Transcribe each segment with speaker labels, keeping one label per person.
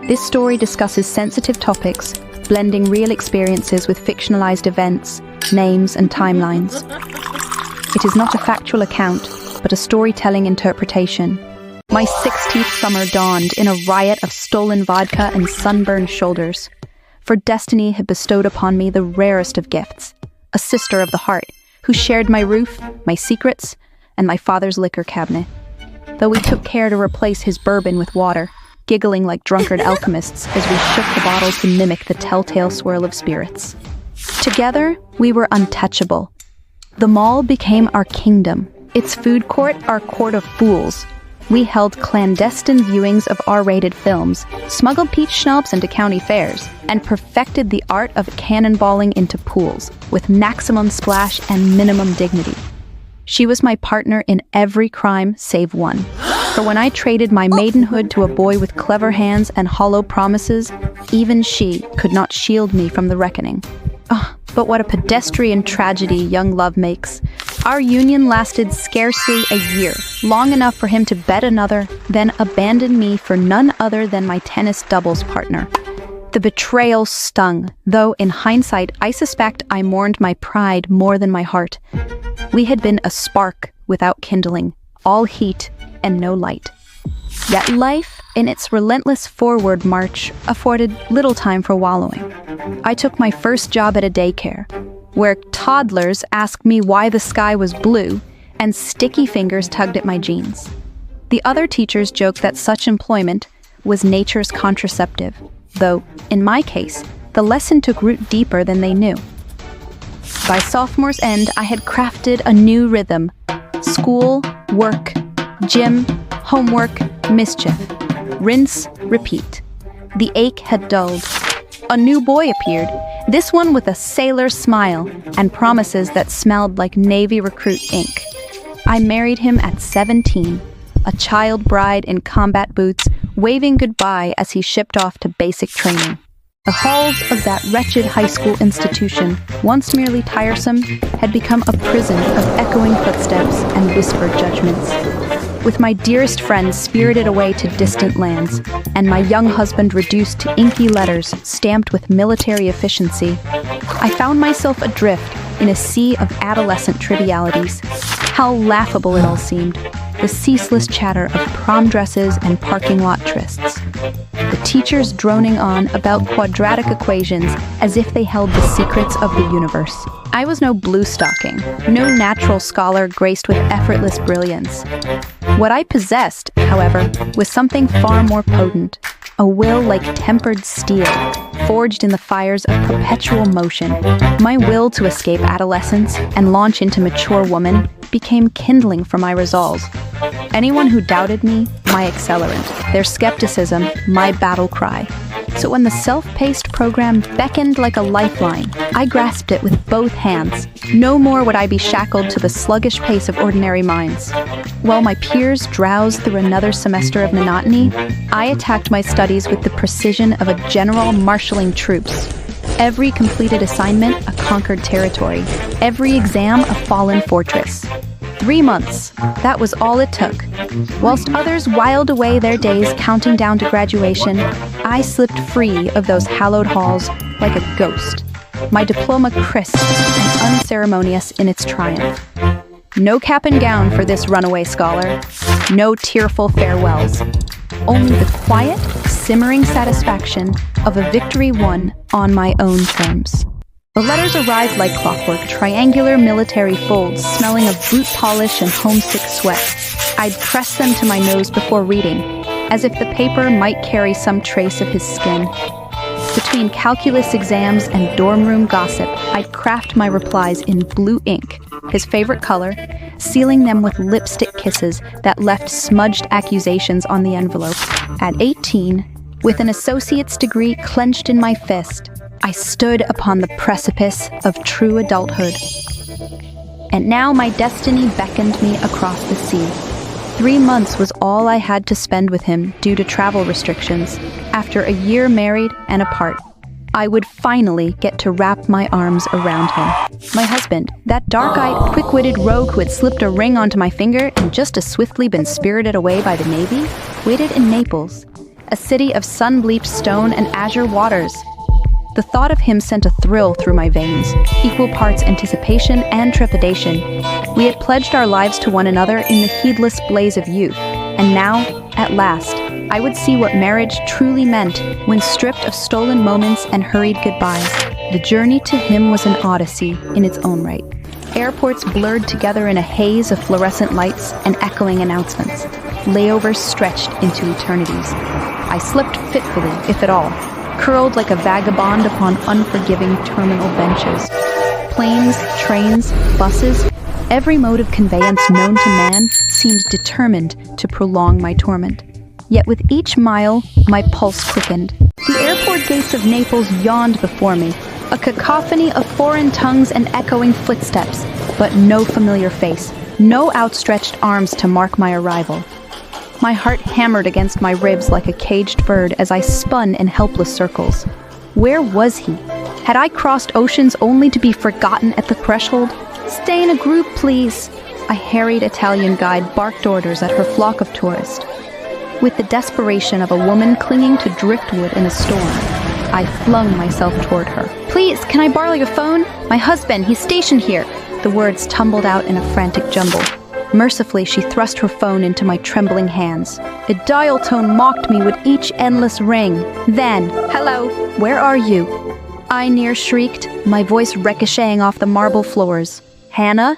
Speaker 1: This story discusses sensitive topics, blending real experiences with fictionalized events, names, and timelines. It is not a factual account, but a storytelling interpretation. My 16th summer dawned in a riot of stolen vodka and sunburned shoulders. For destiny had bestowed upon me the rarest of gifts, a sister of the heart, who shared my roof, my secrets, and my father's liquor cabinet. Though we took care to replace his bourbon with water, giggling like drunkard alchemists as we shook the bottle to mimic the telltale swirl of spirits. Together, we were untouchable. The mall became our kingdom, its food court our court of fools. We held clandestine viewings of R-rated films, smuggled peach schnapps into county fairs, and perfected the art of cannonballing into pools with maximum splash and minimum dignity. She was my partner in every crime save one. For when I traded my maidenhood to a boy with clever hands and hollow promises, even she could not shield me from the reckoning. But what a pedestrian tragedy young love makes. Our union lasted scarcely a year, long enough for him to bed another, then abandon me for none other than my tennis doubles partner. The betrayal stung, though in hindsight I suspect I mourned my pride more than my heart. We had been a spark without kindling, all heat and no light. Yet life, in its relentless forward march, afforded little time for wallowing. I took my first job at a daycare, where toddlers asked me why the sky was blue, and sticky fingers tugged at my jeans. The other teachers joked that such employment was nature's contraceptive, though, in my case, the lesson took root deeper than they knew. By sophomore's end, I had crafted a new rhythm: school, work, gym, homework, mischief. Rinse, repeat. The ache had dulled. A new boy appeared, this one with a sailor's smile and promises that smelled like Navy recruit ink. I married him at 17, a child bride in combat boots, waving goodbye as he shipped off to basic training. The halls of that wretched high school institution, once merely tiresome, had become a prison of echoing footsteps and whispered judgments. With my dearest friends spirited away to distant lands, and my young husband reduced to inky letters stamped with military efficiency, I found myself adrift in a sea of adolescent trivialities. How laughable it all seemed, the ceaseless chatter of prom dresses and parking lot trysts. The teachers droning on about quadratic equations as if they held the secrets of the universe. I was no blue stocking, no natural scholar graced with effortless brilliance. What I possessed, however, was something far more potent, a will like tempered steel, forged in the fires of perpetual motion. My will to escape adolescence and launch into mature woman became kindling for my resolves. Anyone who doubted me, my accelerant; their skepticism, my battle cry. So when the self-paced program beckoned like a lifeline, I grasped it with both hands. No more would I be shackled to the sluggish pace of ordinary minds. While my peers drowsed through another semester of monotony, I attacked my studies with the precision of a general marshalling troops. Every completed assignment a conquered territory, every exam a fallen fortress. 3 months, that was all it took. Whilst others whiled away their days counting down to graduation, I slipped free of those hallowed halls like a ghost, my diploma crisp and unceremonious in its triumph. No cap and gown for this runaway scholar, no tearful farewells. Only the quiet, simmering satisfaction of a victory won on my own terms. The letters arrived like clockwork, triangular military folds smelling of boot polish and homesick sweat. I'd press them to my nose before reading, as if the paper might carry some trace of his skin. Between calculus exams and dorm room gossip, I'd craft my replies in blue ink, his favorite color, sealing them with lipstick kisses that left smudged accusations on the envelope. At 18, with an associate's degree clenched in my fist, I stood upon the precipice of true adulthood. And now my destiny beckoned me across the sea. 3 months was all I had to spend with him due to travel restrictions. After a year married and apart, I would finally get to wrap my arms around him. My husband, that dark-eyed, quick-witted rogue who had slipped a ring onto my finger and just as swiftly been spirited away by the Navy, waited in Naples, a city of sun-bleached stone and azure waters. The thought of him sent a thrill through my veins, equal parts anticipation and trepidation. We had pledged our lives to one another in the heedless blaze of youth, and now, at last, I would see what marriage truly meant when stripped of stolen moments and hurried goodbyes. The journey to him was an odyssey in its own right. Airports blurred together in a haze of fluorescent lights and echoing announcements. Layovers stretched into eternities. I slipped fitfully, if at all, curled like a vagabond upon unforgiving terminal benches. Planes, trains, buses, every mode of conveyance known to man seemed determined to prolong my torment. Yet with each mile, my pulse quickened. The airport gates of Naples yawned before me, a cacophony of foreign tongues and echoing footsteps, but no familiar face, no outstretched arms to mark my arrival. My heart hammered against my ribs like a caged bird as I spun in helpless circles. Where was he? Had I crossed oceans only to be forgotten at the threshold? "Stay in a group, please." A harried Italian guide barked orders at her flock of tourists. With the desperation of a woman clinging to driftwood in a storm, I flung myself toward her. "Please, can I borrow your phone? My husband, he's stationed here." The words tumbled out in a frantic jumble. Mercifully, she thrust her phone into my trembling hands. The dial tone mocked me with each endless ring. Then, "Hello, where are you?" I near shrieked, my voice ricocheting off the marble floors. "Hannah?"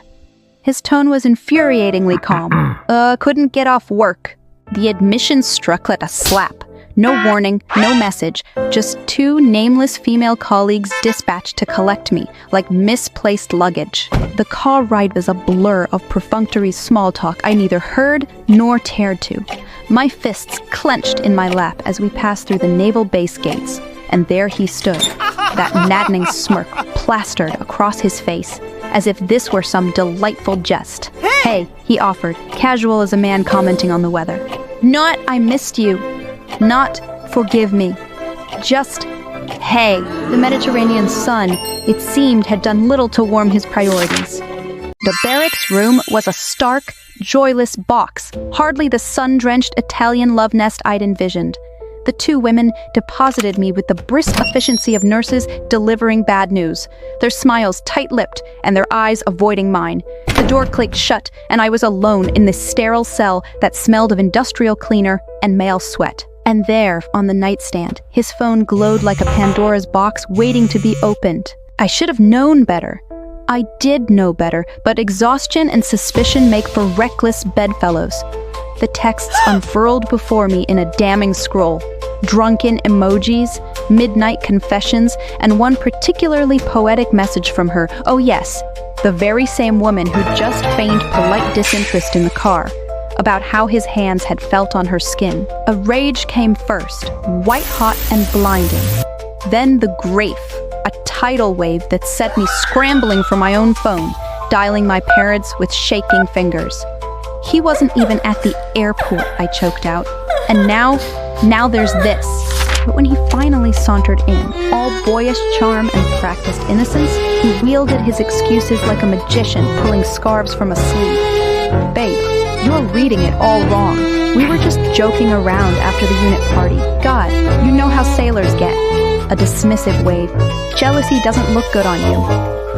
Speaker 1: His tone was infuriatingly calm. Couldn't get off work." The admission struck like a slap. No warning, no message, just two nameless female colleagues dispatched to collect me, like misplaced luggage. The car ride was a blur of perfunctory small talk I neither heard nor cared to. My fists clenched in my lap as we passed through the naval base gates, and there he stood, that maddening smirk plastered across his face, as if this were some delightful jest. "Hey," he offered, casual as a man commenting on the weather. "Not, I missed you. Not, forgive me. Just, hey." The Mediterranean sun, it seemed, had done little to warm his priorities. The barracks room was a stark, joyless box, hardly the sun-drenched Italian love nest I'd envisioned. The two women deposited me with the brisk efficiency of nurses delivering bad news, their smiles tight-lipped and their eyes avoiding mine. The door clicked shut, and I was alone in this sterile cell that smelled of industrial cleaner and male sweat. And there, on the nightstand, his phone glowed like a Pandora's box waiting to be opened. I should have known better. I did know better, but exhaustion and suspicion make for reckless bedfellows. The texts unfurled before me in a damning scroll. Drunken emojis, midnight confessions, and one particularly poetic message from her. Oh yes, the very same woman who just feigned polite disinterest in the car, about how his hands had felt on her skin. A rage came first, white-hot and blinding. Then the grafe, a tidal wave that set me scrambling for my own phone, dialing my parents with shaking fingers. He wasn't even at the airport, I choked out. And now there's this. But when he finally sauntered in, all boyish charm and practiced innocence, he wielded his excuses like a magician pulling scarves from a sleeve. "Babe, you're reading it all wrong. We were just joking around after the unit party. God, you know how sailors get." A dismissive wave. "Jealousy doesn't look good on you."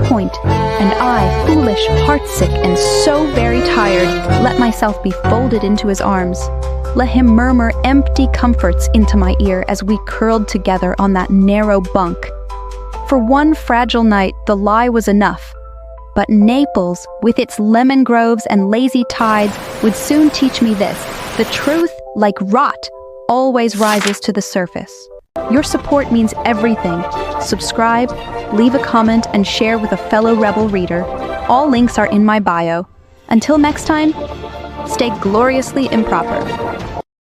Speaker 1: Point. And I, foolish, heartsick, and so very tired, let myself be folded into his arms. Let him murmur empty comforts into my ear as we curled together on that narrow bunk. For one fragile night, the lie was enough. But Naples, with its lemon groves and lazy tides, would soon teach me this: the truth, like rot, always rises to the surface. Your support means everything. Subscribe, leave a comment, and share with a fellow rebel reader. All links are in my bio. Until next time, stay gloriously improper.